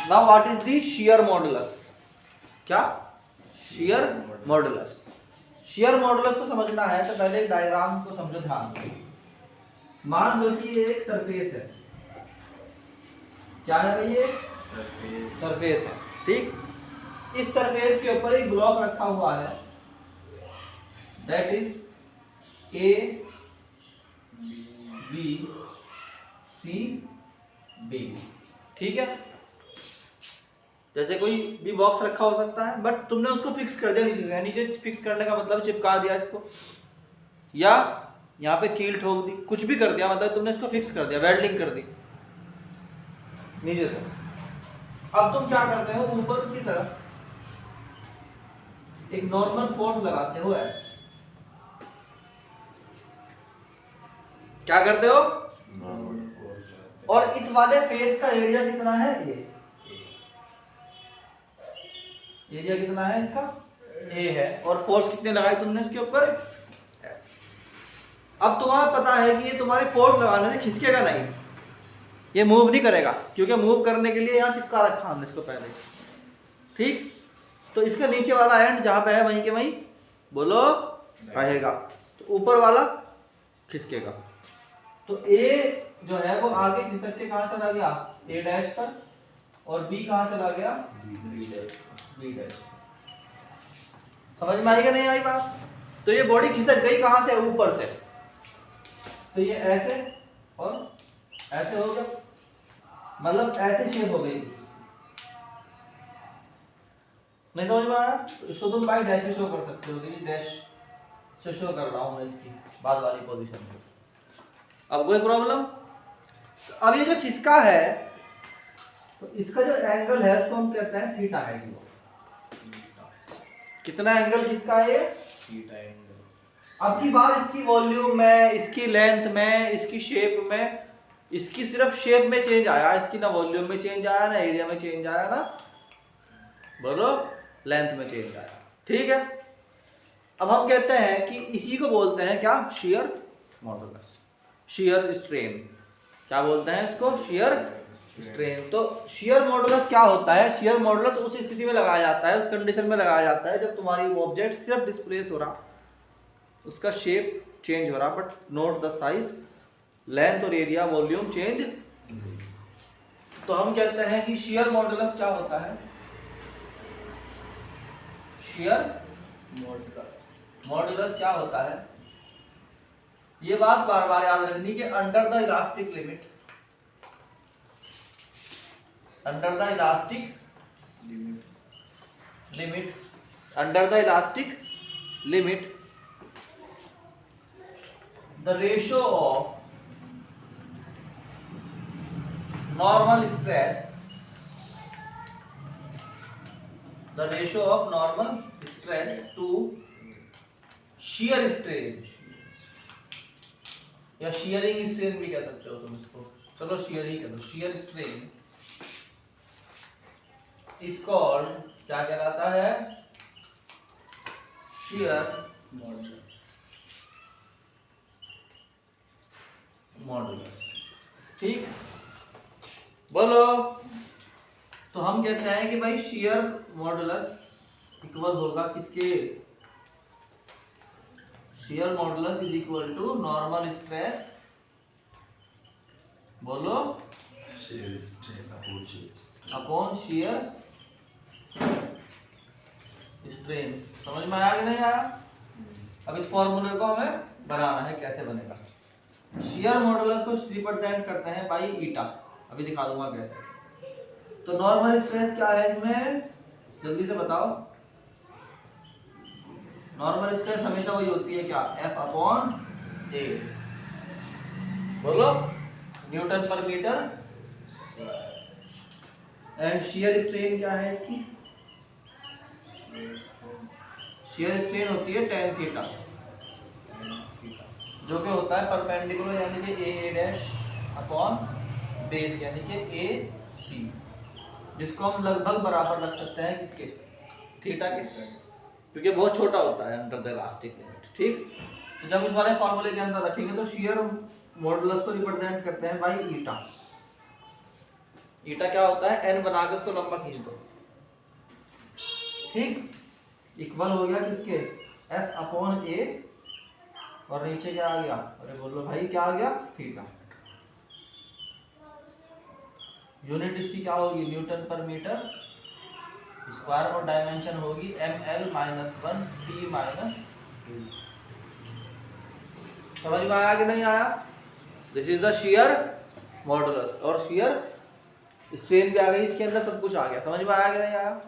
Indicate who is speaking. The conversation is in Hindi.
Speaker 1: Now what is the shear modulus? क्या? Shear modulus. शियर मॉडुलस को समझना है तो पहले एक डायग्राम को समझो ध्यान से। मान लो कि ये एक सरफेस है। क्या है भाई? ये सरफेस है, ठीक। इस सरफेस के ऊपर एक ब्लॉक रखा हुआ है, that is A B C D, ठीक है। जैसे कोई भी बॉक्स रखा हो सकता है, बट तुमने उसको फिक्स कर दिया नीचे। नीचे फिक्स करने का मतलब चिपका दिया इसको, या यहाँ पे कील ठोक दी, कुछ भी कर दिया, मतलब तुमने इसको फिक्स कर दिया, वेल्डिंग कर दी नीचे से। अब तुम क्या करते हो, ऊपर की तरफ एक नॉर्मल फोर्स लगाते हो ऐसे। क्या करते हो? और इस वाले फेस का एरिया कितना है? ये एरिया कितना है इसका? ए है। और फोर्स कितने लगाई तुमने इसके ऊपर? अब तुम्हें पता है कि ये तुम्हारे फोर्स लगाने से खिसकेगा नहीं, ये मूव नहीं करेगा, क्योंकि मूव करने के लिए यहाँ चिपका रखा हमने इसको पहले, ठीक। तो इसका नीचे वाला एंड जहाँ पे है वहीं के वहीं बोलो रहेगा, तो ऊपर वाला खिसकेगा। तो ए जो है वो आगे खिसक के कहाँ चला गया? ए डैश पर। और बी कहाँ चला गया? B dash. समझ में आई कि नहीं आई बात? तो ये बॉडी खिसक गई कहाँ से? ऊपर से। तो ये ऐसे और ऐसे हो गया, मतलब ऐसे शेप हो गई। नहीं समझ में आया? तो इसको तुम बाई डैश में शो कर सकते हो, कि डैश से शो कर रहा हूं मैं इसकी बाद वाली पोजीशन को। अब कोई प्रॉब्लम? तो अब ये जो खिसका है, तो इसका जो एंगल है उसको हम कहते हैं थीटा है। कितना एंगल खिसका है ये?
Speaker 2: Theta angle.
Speaker 1: अब की बात इसकी वॉल्यूम में, इसकी लेंथ में, इसकी शेप में, इसकी सिर्फ शेप में चेंज आया, इसकी ना वॉल्यूम में चेंज आया, ना एरिया में चेंज आया, ना बोलो लेंथ में चेंज आया, ठीक है। अब हम कहते हैं कि इसी को बोलते हैं क्या? Shear modulus, shear strain. क्या बोलते हैं इसको? Shear strain. तो शियर मॉडुलस क्या होता है? शियर मॉडुलस उस स्थिति में लगाया जाता है, उस कंडीशन में लगाया जाता है जब तुम्हारी ऑब्जेक्ट सिर्फ डिस्प्लेस हो रहा, उसका शेप चेंज हो रहा, but note the size, length और एरिया, वॉल्यूम चेंज। तो हम कहते हैं कि शियर मॉडुलस क्या होता है? शियर मॉडुलस क्या होता है? ये बात बार बार याद रखनी कि under the elastic limit, under the elastic limit, under the elastic limit, the ratio of normal stress, the ratio of normal stress to shear strain, या shearing strain भी कह सकते हो तुम इसको, चलो shear ही कह दो। shear strain is called, क्या कहलाता है? shear मॉडुलस, ठीक। बोलो। तो हम कहते हैं कि भाई शियर मॉडुलस इक्वल होगा किसके? Shear modulus is equal to normal stress, बोलो, अपॉन शियर स्ट्रेन। समझ में आया कि नहीं आया? अब इस फॉर्मूले को हमें बनाना है, कैसे बनेगा? शियर मॉडुलस को रिप्रेजेंट करते हैं बाई ईटा, अभी दिखा दूंगा कैसे। तो नॉर्मल स्ट्रेस क्या है इसमें? जल्दी से बताओ। नॉर्मल स्ट्रेस हमेशा वही होती है, क्या? F अपॉन ए, बोलो, Newton per metre. And shear strain क्या है इसकी? शियर स्ट्रेन होती है tan थीटा, जो कि होता है परपेंडिकुलर, यानी कि ए डैश अपॉन बेस, यानी कि ए सी, जिसको हम लगभग बराबर रख सकते हैं किसके? थीटा के, क्योंकि बहुत छोटा होता है अंडर द इलास्टिक लिमिट, ठीक। तो जब इस वाले फॉर्मूले के अंदर रखेंगे तो शियर मॉडुलस को रिप्रेजेंट करते हैं बाई ईटा। ईटा क्या होता है, एन बना के उसको लंबा खींच दो, ठीक। इक्वल हो गया किसके, एफ अपॉन ए, और नीचे क्या आ गया, अरे बोलो भाई क्या आ गया, थीटा। यूनिट इसकी क्या होगी, न्यूटन पर मीटर स्क्वायर, और डायमेंशन होगी M L minus 1 T minus 2। समझ में आया कि नहीं आया? This is the shear modulus, और शियर स्ट्रेन भी आ गई इसके अंदर, सब कुछ आ गया। समझ में आया कि नहीं आया?